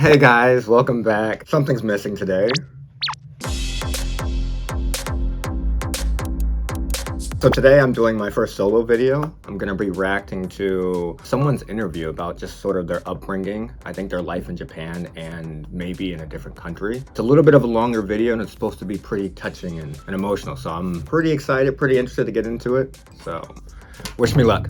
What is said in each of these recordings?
Hey guys, welcome back. Something's missing today. So today I'm doing my first solo video. I'm gonna be reacting to someone's interview about just sort of their upbringing, I think their life in Japan and maybe in a different country. It's a little bit of a longer video and it's supposed to be pretty touching and emotional. So I'm pretty excited, pretty interested to get into it. So wish me luck.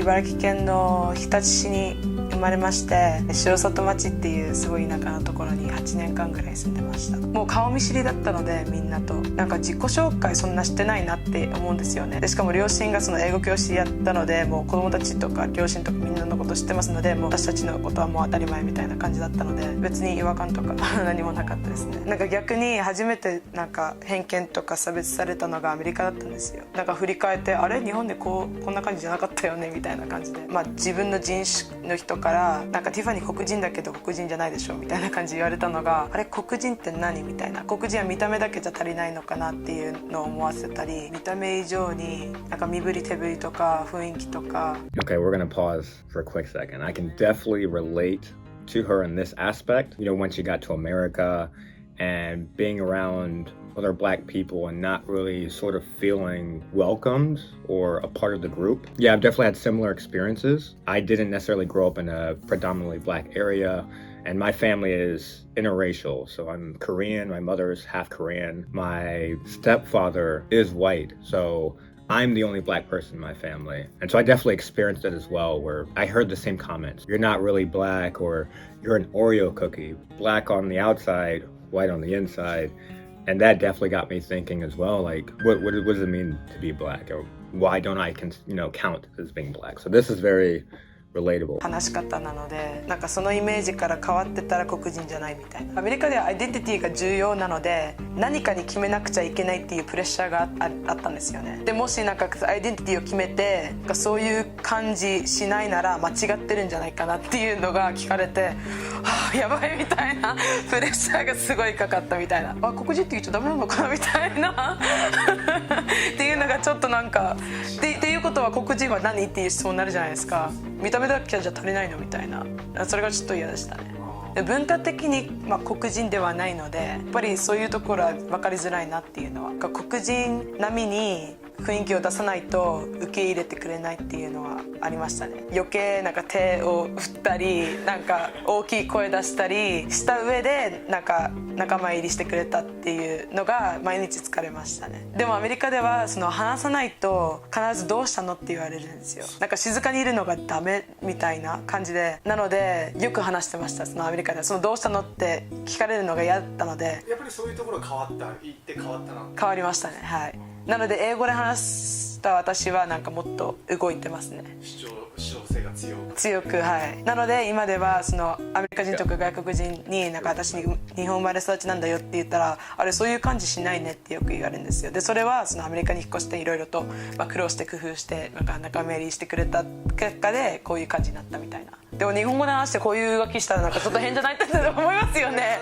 茨城県の日立市に生まれまして、城里町っていうすごい田舎のところに8年間ぐらい住んでました。もう顔見知りだったので、みんなとなんか自己紹介そんなしてないなって思うんですよね。でしかも両親がその英語教師やったので、もう子供たちとか両親とかみんなのこと知ってますので、もう私たちのことはもう当たり前みたいな感じだったので、別に違和感とか何もなかったですね。なんか逆に初めてなんか偏見とか差別されたのがアメリカだったんですよ。なんか振り返って、あれ日本でこんな感じじゃなかったよねみたいな感じで、自分の人種の人からなんかティファニー黒人だけど黒人じゃないでしょみたいな感じで言われたのが、あれ黒人って何みたいな、黒人は見た目だけじゃ足りないのかなっていうのを思わせたり、見た目以上になんか身振り手振りとか雰囲気とか。 Okay, we're gonna pause for a quick second. I can definitely relate to her in this aspect. You know, when she got to America and being around other black people and not really sort of feeling welcomed or a part of the group. Yeah, I've definitely had similar experiences. I didn't necessarily grow up in a predominantly black area, and my family is interracial. So I'm Korean, my mother's half Korean. My stepfather is white, so I'm the only black person in my family. And so I definitely experienced it as well, where I heard the same comments. You're not really black, or you're an Oreo cookie. Black on the outside, white on the inside. And that definitely got me thinking as well, like, what does it mean to be black? Or why don't I count as being black? So this is very relatable. 話し方なので、なんかそのイメージから変わってたら黒人じゃないみたいな。アメリカではアイデンティティが重要なので、何かに決めなくちゃいけないっていうプレッシャーがあったんですよね。でもしなんかアイデンティティを決めてそういう感じしないなら間違ってるんじゃないかなっていうのが聞かれて、はあ、やばいみたいなプレッシャーがすごいかかったみたいな、あ、黒人って言っちゃダメなのかなみたいなっていうのがちょっとなんかっていうことは黒人は何っていう質問になるじゃないですか。見た目だけじゃ足りないのみたいな、それがちょっと嫌でしたね。文化的に、黒人ではないので、やっぱりそういうところは分かりづらいなっていうのは、黒人並みに雰囲気を出さないと受け入れてくれないっていうのはありましたね。余計なんか手を振ったり、なんか大きい声出したりした上でなんか仲間入りしてくれたっていうのが毎日疲れましたね。でもアメリカではその話さないと必ずどうしたのって言われるんですよ。なんか静かにいるのがダメみたいな感じで、なのでよく話してました。そのアメリカではそのどうしたのって聞かれるのが嫌だったので。やっぱりそういうところ変わった、言って変わったな。変わりましたね。はい。なので英語で話した私はなんかもっと動いてますね。主張性が強く、はい。なので今ではそのアメリカ人とか外国人になんか私に日本生まれ育ちなんだよって言ったら、あれそういう感じしないねってよく言われるんですよ。でそれはそのアメリカに引っ越していろいろと苦労して工夫してなんか仲間入りしてくれた結果でこういう感じになったみたいな。でも日本語で話してこういう動きしたらなんかちょっと変じゃないって思いますよね。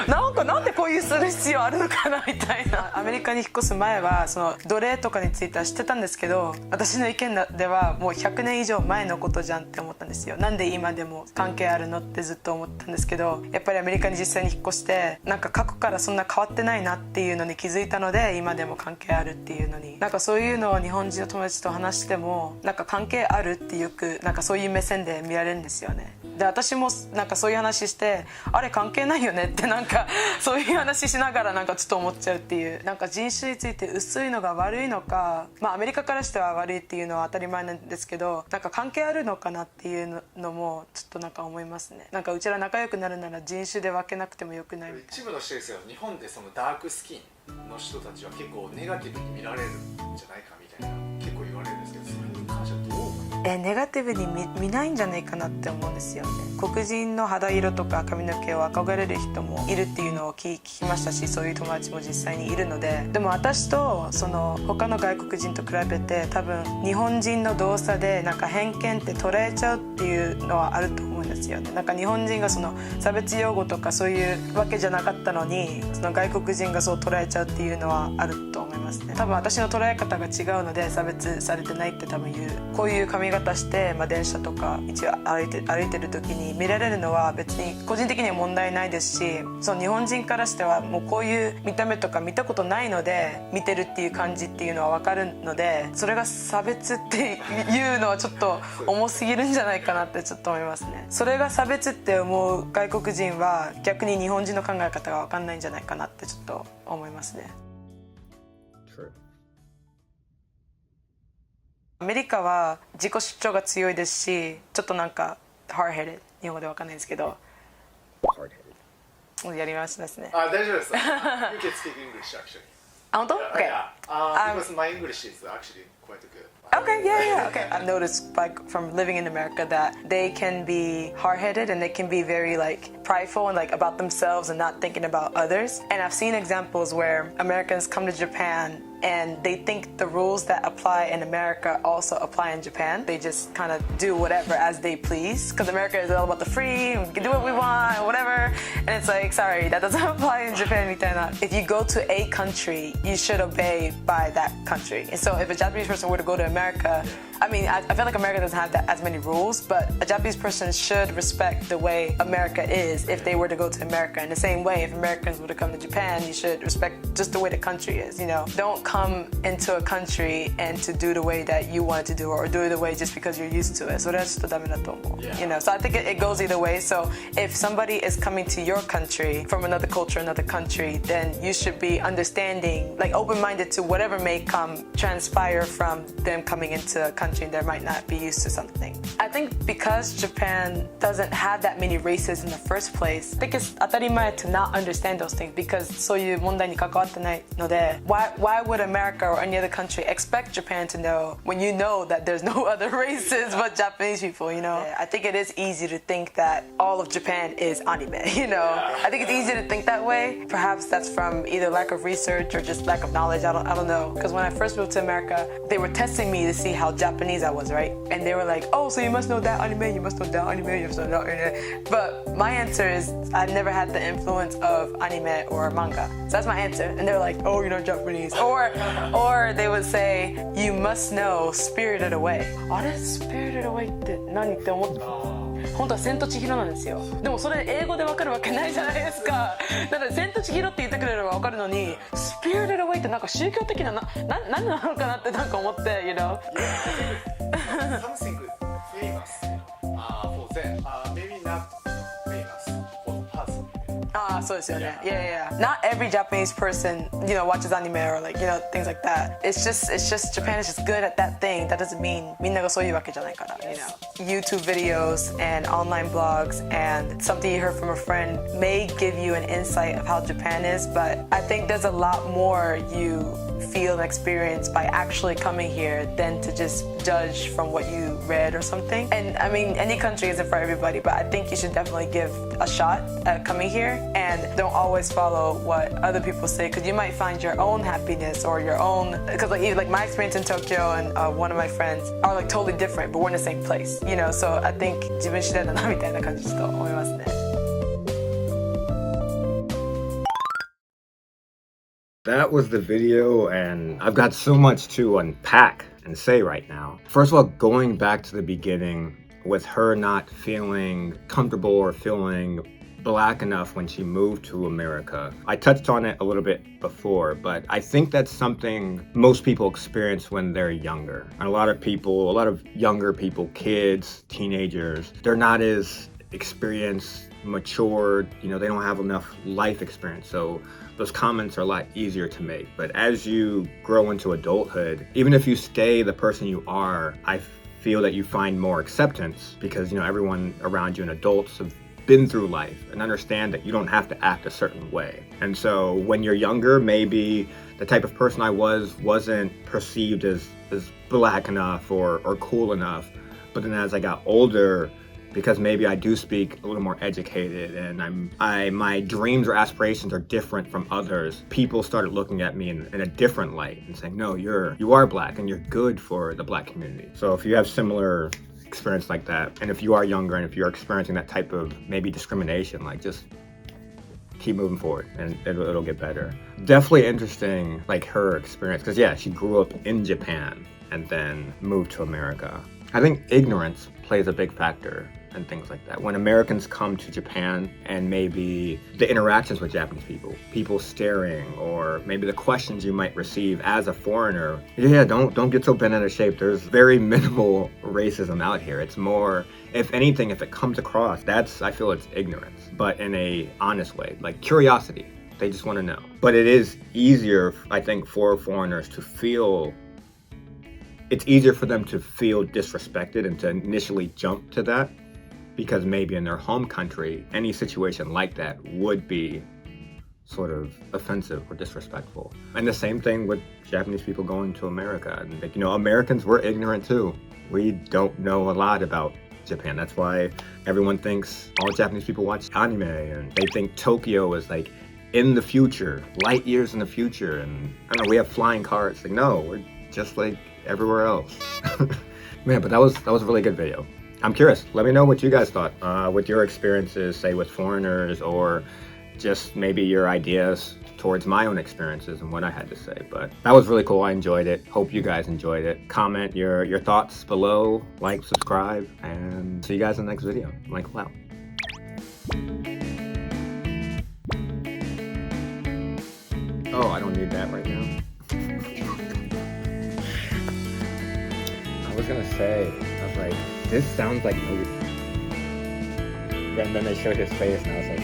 なんでこういうする必要あるのかなみたいな。アメリカに引っ越す前はその奴隷とかについては知ってたんですけど、私の意見ではもう100年以上前のことじゃんって思ったんですよ。なんで今でも関係あるのってずっと思ったんですけど、やっぱりアメリカに実際に引っ越してなんか過去からそんな変わってないなっていうのに気づいたので、今でも関係あるっていうのに、なんかそういうのを日本人の友達と話してもなんか関係あるってよくなんかそういう目線で見られるんですよね。で私もなんかそういう話して、あれ関係ないよねってなんかそういう話しながらなんかちょっと思っちゃうっていう、なんか人種について薄いのが悪いのか、アメリカからしては悪いっていうのは当たり前なんですけど、なんか関係あるのかなっていうのもちょっとなんか思いますね。なんかうちら仲良くなるなら人種で分けなくてもよくないみたいな。一部の人ですよ、日本でそのダークスキンの人たちは結構ネガティブに見られるんじゃないかみたいな結構言われるんですけど、それに関してはどう思いますか？ネガティブに 見ないんじゃないかなって思うんですよね。黒人の肌色とか髪の毛を憧れる人もいるっていうのを聞きましたし、そういう友達も実際にいるので、でも私とその他の外国人と比べて多分日本人の動作でなんか偏見って捉えちゃうっていうのはあると思うんですよね。なんか日本人がその差別用語とかそういうわけじゃなかったのに、その外国人がそう捉えちゃうっていうのはあると思います。ますね。多分私の捉え方が違うので差別されてないって多分言う。こういう髪型して、電車とか一応歩いてる時に見られるのは別に個人的には問題ないですし、その日本人からしてはもうこういう見た目とか見たことないので見てるっていう感じっていうのは分かるので、それが差別っていうのはちょっと重すぎるんじゃないかなってちょっと思いますね。それが差別って思う外国人は逆に日本人の考え方が分かんないんじゃないかなってちょっと思いますね。アメリカは自己主張が強いですし、ちょっとなんか hard-headed、 日本語で分かんないですけど、やりましたですね。大丈夫です。You can speak English actually. あ、本当？ Okay. Because my English is actually quite good. Okay, yeah. Okay. I've noticed from living in America that they can be hard-headed and they can be very prideful and about themselves and not thinking about others. And I've seen examples where Americans come to Japan and they think the rules that apply in America also apply in Japan. They just kind of do whatever as they please because America is all about the free, we can do what we want, whatever. And it's sorry, that doesn't apply in Japan. If you go to a country, you should obey by that country. And so if a Japanese person were to go to America, I feel like America doesn't have as many rules, but a Japanese person should respect the way America is if they were to go to America. In the same way, if Americans were to come to Japan, you should respect just the way the country is. Don't come into a country and to do the way that you want to do or do it the way just because you're used to it. So that's just So I think it goes either way. So if somebody is coming to your country from another culture, another country, then you should be understanding, open-minded to whatever may transpire from them coming into a country that might not be used to something. I think because Japan doesn't have that many races in the first place, I think it's 当たり前 to not understand those things because そういう問題に関わってないので why would America or any other country expect Japan to know when you know that there's no other races but Japanese people, I think it is easy to think that all of Japan is anime, I think it's easy to think that way. Perhaps that's from either lack of research or just lack of knowledge. I don't know. Because when I first moved to America, they were testing me to see how Japanese I was, right? And they were like, oh, so you must know that anime, you must know that anime, you must know that anime. But my answer is I've never had the influence of anime or manga. So that's my answer. And they're like, oh, you're not Japanese. Or they would say, you must know Spirited Away. あれ Spirited Away って何って思った。本当は千と千尋なんですよ。でもそれ英語で分かるわけないじゃないですか。だから千と千尋って言ってくれれば分かるのに Spirited Away ってなんか宗教的な何なのかなってなんか思って、Something famous for them. Maybe not famous for the person. そうですよね。Yeah. Not every Japanese person, watches anime or things like that. It's just Japan is just good at that thing. That doesn't mean みんながそういうわけじゃないから、YouTube videos and online blogs and something you heard from a friend may give you an insight of how Japan is, but I think there's a lot more you feel and experience by actually coming here than to just judge from what you read or something. And any country isn't for everybody, but I think you should definitely give a shot at coming here and don't always follow what other people say because you might find your own happiness or your own, because my experience in Tokyo and one of my friends are totally different, but we're in the same place, so I think 自分次第だなみたいな感じちょっと思いますね。That was the video, and I've got so much to unpack and say right now. First of all, going back to the beginning with her not feeling comfortable or feeling black enough when she moved to America. I touched on it a little bit before, but I think that's something most people experience when they're younger. And a lot of younger people, kids, teenagers, they're not as experienced, matured, they don't have enough life experience. So those comments are a lot easier to make. But as you grow into adulthood, even if you stay the person you are, I feel that you find more acceptance because, everyone around you and adults have been through life and understand that you don't have to act a certain way. And so when you're younger, maybe the type of person I wasn't perceived as black enough or cool enough. But then as I got older, because maybe I do speak a little more educated and my dreams or aspirations are different from others, people started looking at me in a different light and saying, no, you are black and you're good for the black community. So if you have similar experience like that, and if you are younger and if you're experiencing that type of maybe discrimination, just keep moving forward and it'll get better. Definitely interesting, like her experience, because yeah, she grew up in Japan and then moved to America. I think ignorance plays a big factor and things like that. When Americans come to Japan and maybe the interactions with Japanese people staring, or maybe the questions you might receive as a foreigner, yeah, don't get so bent out of shape. There's very minimal racism out here. It's more, if anything, if it comes across, I feel it's ignorance, but in a honest way, like curiosity. They just want to know. But it is easier, I think, for foreigners to feel, it's easier for them to feel disrespected and to initially jump to that, because maybe in their home country, any situation like that would be sort of offensive or disrespectful. And the same thing with Japanese people going to America. And like, Americans, we're ignorant too. We don't know a lot about Japan. That's why everyone thinks all Japanese people watch anime, and they think Tokyo is like in the future, light years in the future. And I don't know, we have flying cars. Like, no, we're just like everywhere else. Man, but that was a really good video. I'm curious. Let me know what you guys thought with your experiences, say with foreigners, or just maybe your ideas towards my own experiences and what I had to say. But that was really cool. I enjoyed it. Hope you guys enjoyed it. Comment your thoughts below, like, subscribe, and see you guys in the next video. LanCul out. Oh, I don't need that right now. I was gonna say, I was like, this sounds like Nobita. And then they showed his face and I was like,